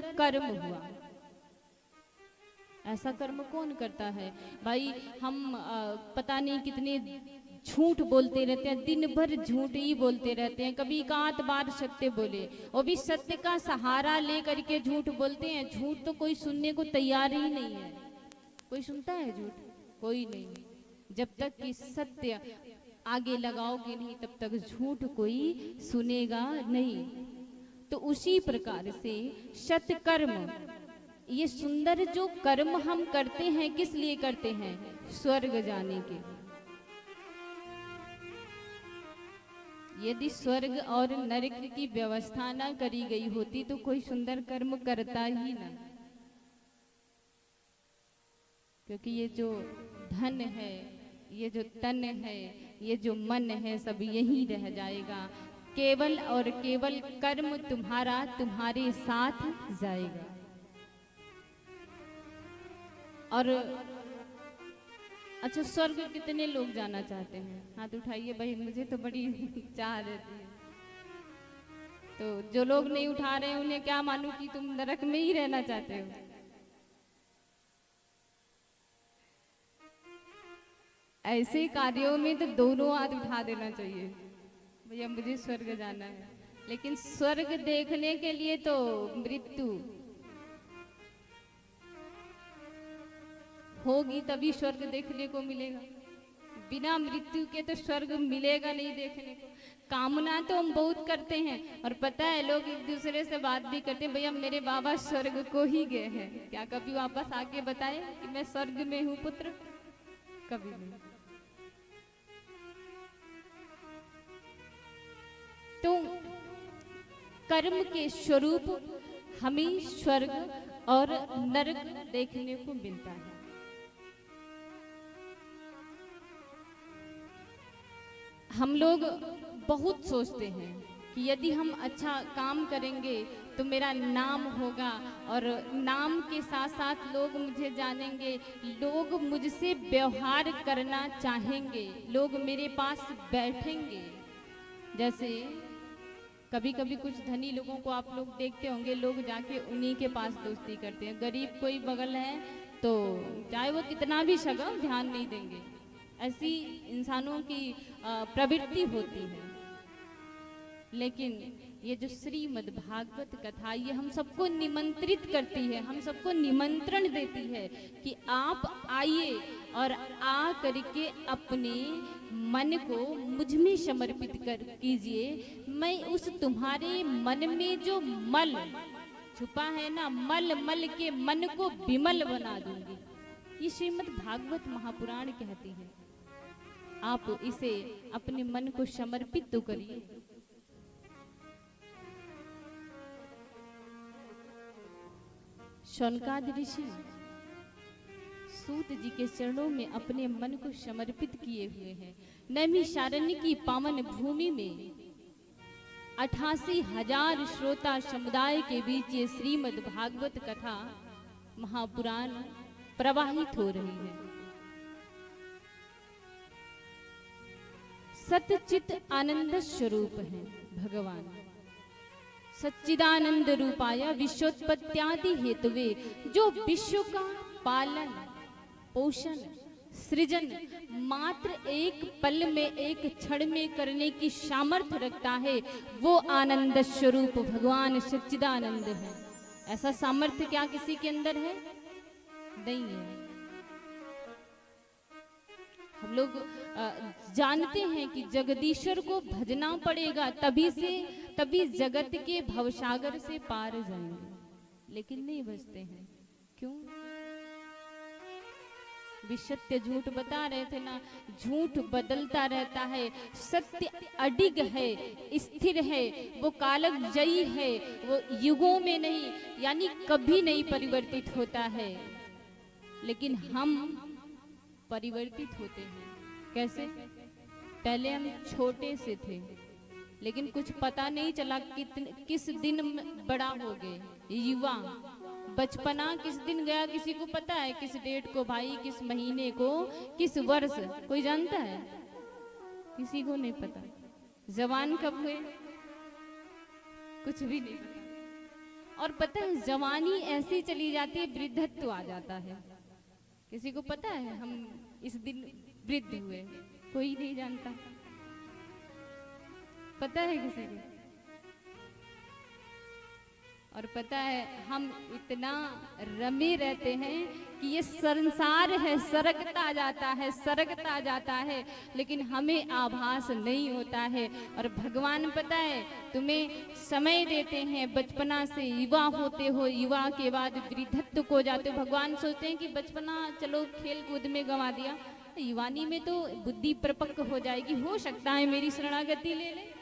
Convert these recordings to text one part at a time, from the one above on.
सुंदर कर्म हुआ। ऐसा कर्म कौन करता है भाई? हम पता नहीं कितने झूठ बोलते रहते हैं, दिन भर झूठ ही बोलते रहते हैं, कभी एक आध बार सत्य बोले, वो भी सत्य का सहारा ले करके झूठ बोलते हैं। झूठ तो कोई सुनने को तैयार ही नहीं है। कोई सुनता है झूठ? कोई नहीं। जब तक कि सत्य आगे लगाओगे नहीं तब तक झूठ कोई सुनेगा नहीं। तो उसी प्रकार से सत्कर्म, ये सुंदर जो कर्म हम करते हैं किस लिए करते हैं? स्वर्ग जाने के। यदि स्वर्ग और नरक की व्यवस्था ना करी गई होती तो कोई सुंदर कर्म करता ही ना। क्योंकि ये जो धन है, ये जो तन है, ये जो मन है, सब यही रह जाएगा। केवल और केवल कर्म तुम्हारा तुम्हारे साथ जाएगा। और अच्छा, स्वर्ग कितने लोग जाना चाहते हैं? हाथ उठाइए भाई, मुझे तो बड़ी चाह रहती है। तो जो लोग नहीं उठा रहे हैं उन्हें क्या मानूं कि तुम नरक में ही रहना चाहते हो। ऐसे कार्यों में तो दोनों हाथ उठा देना चाहिए, भैया मुझे स्वर्ग जाना है। लेकिन स्वर्ग देखने के लिए तो मृत्यु होगी, तभी स्वर्ग देखने को मिलेगा। बिना मृत्यु के तो स्वर्ग मिलेगा नहीं देखने को। कामना तो हम बहुत करते हैं, और पता है लोग एक दूसरे से बात भी करते हैं, भैया मेरे बाबा स्वर्ग को ही गए हैं, क्या कभी वापस आके बताए कि मैं स्वर्ग में हूँ पुत्र? कभी नहीं। तो कर्म के स्वरूप हमें स्वर्ग और नरक देखने को मिलता है। हम लोग बहुत सोचते हैं कि यदि हम अच्छा काम करेंगे तो मेरा नाम होगा, और नाम के साथ साथ लोग मुझे जानेंगे, लोग मुझसे व्यवहार करना चाहेंगे, लोग मेरे पास बैठेंगे। जैसे कभी कभी कुछ धनी लोगों को आप लोग देखते होंगे, लोग जाके उन्हीं के पास दोस्ती करते हैं। गरीब कोई बगल है तो चाहे वो कितना भी सगा ध्यान नहीं देंगे। ऐसी इंसानों की प्रवृत्ति होती है। लेकिन ये जो श्रीमद् भागवत कथा, ये हम सबको निमंत्रित करती है, हम सबको निमंत्रण देती है कि आप आइए और आ करके अपने मन को मुझ में समर्पित कर कीजिए। मैं उस तुम्हारे मन में जो मल छुपा है ना, मल मल के मन को विमल बना दूंगी। ये श्रीमद् भागवत महापुराण कहती है। आप इसे अपने मन को समर्पित तो करिए। शौनकादि ऋषि सूत जी के चरणों में अपने मन को समर्पित किए हुए हैं। नैमिषारण्य की पावन भूमि में 88,000 श्रोता समुदाय के बीच ये श्रीमद् भागवत कथा महापुराण प्रवाहित हो रही है। सतचित आनंद स्वरूप है भगवान। सच्चिदानंद रूपाय विश्वोत्पत्त्यादि हेतुवे, जो विश्व का पालन पोषण सृजन मात्र एक पल में एक क्षण में करने की सामर्थ्य रखता है, वो आनंद स्वरूप भगवान सच्चिदानंद है। ऐसा सामर्थ्य क्या किसी के अंदर है? नहीं है। हम लोग जानते हैं कि जगदीश्वर को भजना पड़ेगा, तभी जगत के भवसागर से पार जाएंगे, लेकिन नहीं भजते हैं। क्यों? भी सत्य झूठ बता रहे थे ना, झूठ बदलता रहता है, सत्य अडिग है, स्थिर है, वो कालक जयी है, वो युगों में नहीं यानी कभी नहीं परिवर्तित होता है। लेकिन हम परिवर्तित होते हैं। कैसे? पहले हम छोटे से थे, लेकिन कुछ पता नहीं चला किस दिन बड़ा हो गए। युवा बचपना किस दिन गया किसी को पता है? किस डेट को भाई, किस महीने को, किस वर्ष, कोई जानता है? किसी को नहीं पता। जवान कब हुए? कुछ भी नहीं पता। और पता है जवानी ऐसी चली जाती है, वृद्धत्व आ जाता है। किसी को पता है हम इस दिन वृद्ध हुए? कोई नहीं जानता। पता है किसी को? और पता है हम इतना रमे रहते हैं कि ये संसार है, सरकता जाता है, सरकता जाता है, लेकिन हमें आभास नहीं होता है। और भगवान पता है तुम्हें समय देते हैं, बचपना से युवा होते हो, युवा के बाद वृद्धत्व को जाते हो। भगवान सोचते हैं कि बचपना चलो खेल कूद में गंवा दिया, युवानी में तो बुद्धि परिपक्व हो जाएगी, हो सकता है मेरी शरणागति ले ले।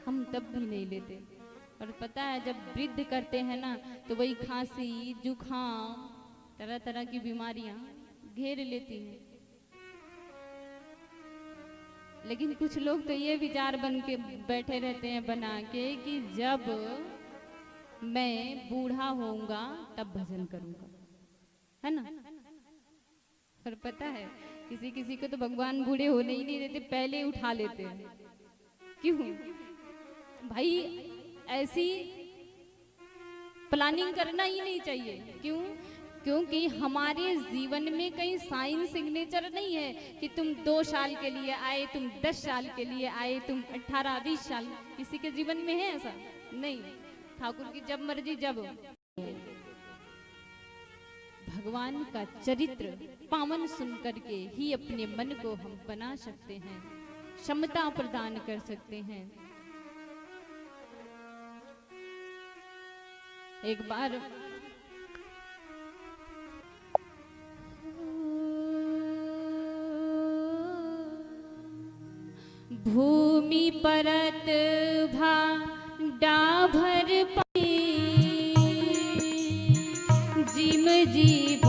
हम तब भी नहीं लेते। और पता है जब वृद्ध करते हैं ना तो वही खांसी, जुखाम, तरह तरह की बीमारियां घेर लेती हैं। लेकिन कुछ लोग तो ये विचार बन के बैठे रहते हैं बना के कि जब मैं बूढ़ा होऊंगा तब भजन करूंगा, है ना। और पता है किसी किसी को तो भगवान बूढ़े होने ही नहीं देते, पहले उठा लेते हैं। क्यों भाई? ऐसी प्लानिंग करना ही नहीं चाहिए। क्यों? क्योंकि हमारे जीवन में कहीं साइन सिग्नेचर नहीं है कि तुम 2 साल के लिए आए, तुम 10 साल के लिए आए, तुम 18-20 साल। किसी के जीवन में है ऐसा? नहीं। ठाकुर की जब मर्जी जब। भगवान का चरित्र पावन सुन करके ही अपने मन को हम बना सकते हैं, क्षमता प्रदान कर सकते हैं। एक बार भूमि परत भा डाभर पाई, जिम जीव